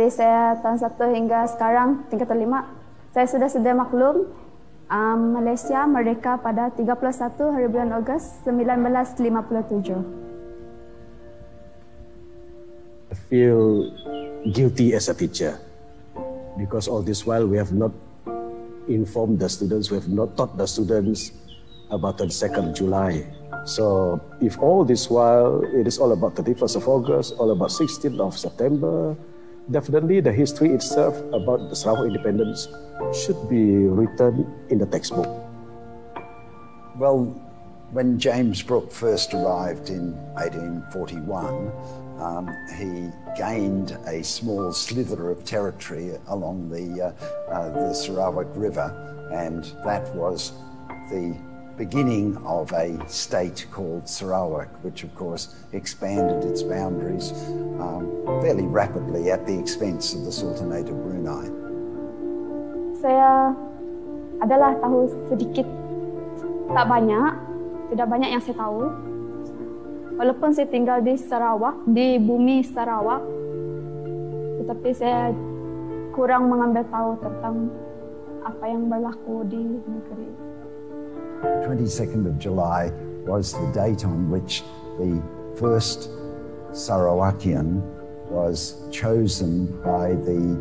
dari saya tahun 1 hingga sekarang tingkatan 5, saya sudah sedia maklum Malaysia merdeka pada 31 hari bulan Ogos 1957. I feel guilty as a teacher because all this while we have not informed the students, we have not taught the students about 22nd July. So if all this while it is all about 31st of August, all about 16th of September, definitely the history itself about the Sarawak independence should be written in the textbook. Well, when James Brooke first arrived in 1841, he gained a small slither of territory along the Sarawak River, and that was the beginning of a state called Sarawak, which of course expanded its boundaries fairly rapidly at the expense of the Sultanate of Brunei. Saya adalah tahu sedikit, tidak banyak yang saya tahu. Walaupun saya tinggal di Sarawak, di bumi Sarawak, tetapi saya kurang mengambil tahu tentang apa yang berlaku di negeri. 22nd of July was the date on which the first Sarawakian was chosen by the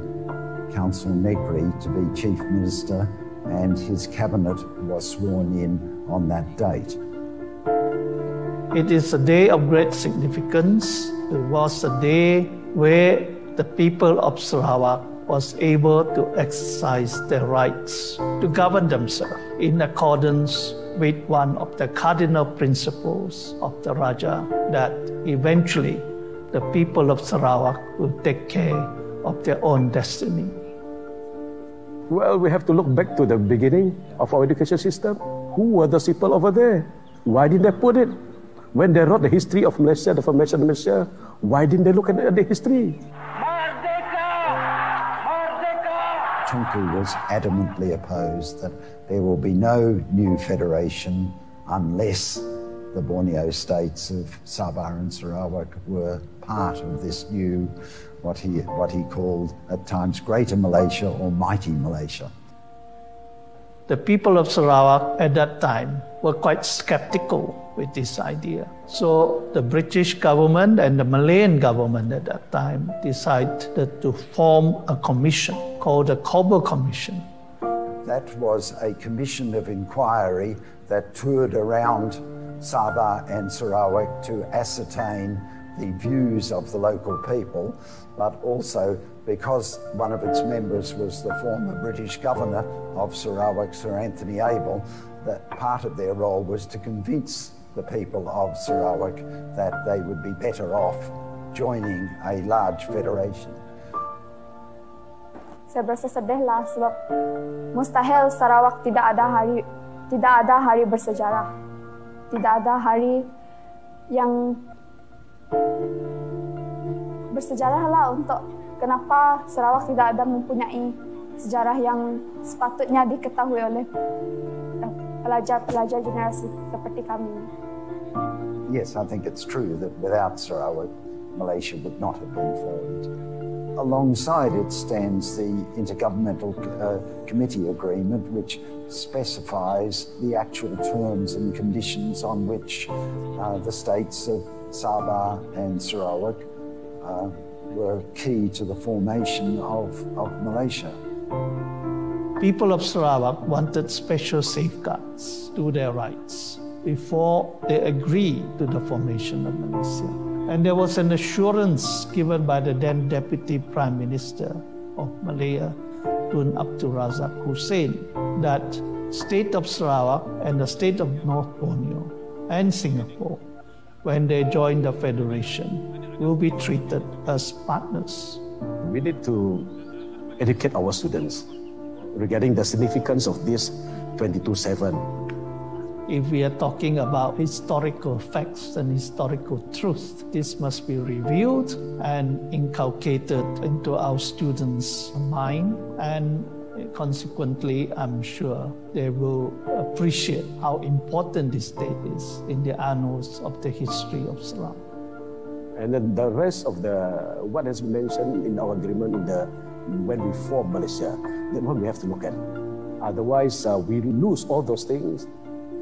Council Negri to be Chief Minister, and his cabinet was sworn in on that date. It is a day of great significance. It was a day where the people of Sarawak was able to exercise their rights to govern themselves in accordance with one of the cardinal principles of the Raja, that eventually the people of Sarawak will take care of their own destiny. Well, we have to look back to the beginning of our education system. Who were those people over there? Why didn't they put it? When they wrote the history of Malaysia, the formation of Malaysia, why didn't they look at the history? Tunku was adamantly opposed that there will be no new federation unless the Borneo states of Sabah and Sarawak were part of this new, what he called at times Greater Malaysia or Mighty Malaysia. The people of Sarawak at that time were quite skeptical with this idea. So the British government and the Malayan government at that time decided to form a commission called the Cobble Commission. That was a commission of inquiry that toured around Sabah and Sarawak to ascertain the views of the local people, but also because one of its members was the former British governor of Sarawak, Sir Anthony Abel, that part of their role was to convince the people of Sarawak that they would be better off joining a large federation. Saya berasa sedih lah sebab mustahil Sarawak tidak ada hari bersejarah. Tidak ada hari yang bersejarah lah untuk kenapa Sarawak tidak ada mempunyai sejarah yang sepatutnya diketahui oleh pelajar-pelajar generasi seperti kami. Yes, I think it's true that without Sarawak, Malaysia would not have been formed. Alongside it stands the Intergovernmental Committee Agreement, which specifies the actual terms and conditions on which the states of Sabah and Sarawak were key to the formation of Malaysia. People of Sarawak wanted special safeguards to their rights before they agreed to the formation of Malaysia. And there was an assurance given by the then Deputy Prime Minister of Malaya, Tun Abdul Razak Hussein, that state of Sarawak and the state of North Borneo and Singapore, when they join the federation, will be treated as partners. We need to educate our students regarding the significance of this 22/7. If we are talking about historical facts and historical truth, this must be revealed and inculcated into our students' mind, and consequently, I'm sure they will appreciate how important this date is in the annals of the history of Sarawak. And then the rest of what has been mentioned in our agreement when we form Malaysia, that one we have to look at. Otherwise, we lose all those things,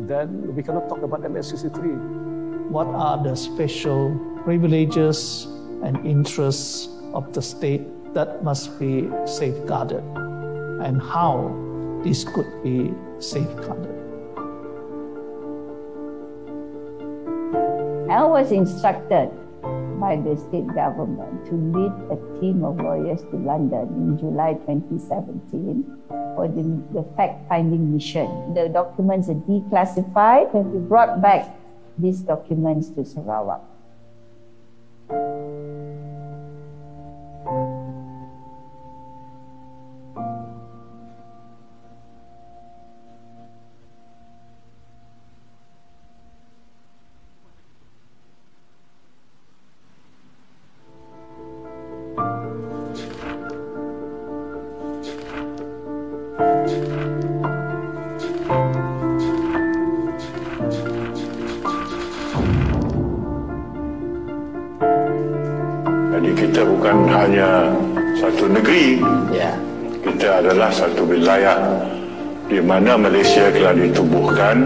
then we cannot talk about MSCC3. What are the special privileges and interests of the state that must be safeguarded, and how this could be safeguarded? I was instructed by the state government to lead a team of lawyers to London in July 2017 for the fact-finding mission. The documents are declassified, and we brought back these documents to Sarawak. Jadi kita bukan hanya satu negeri, kita adalah satu wilayah di mana Malaysia telah ditubuhkan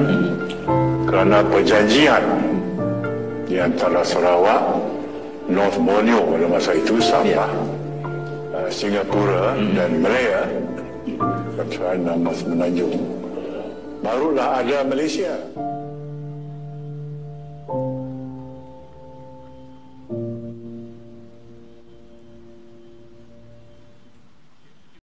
kerana perjanjian di antara Sarawak, North Borneo pada masa itu, Sabah, Singapura dan Malaya, nama Semenanjung. Barulah ada Malaysia.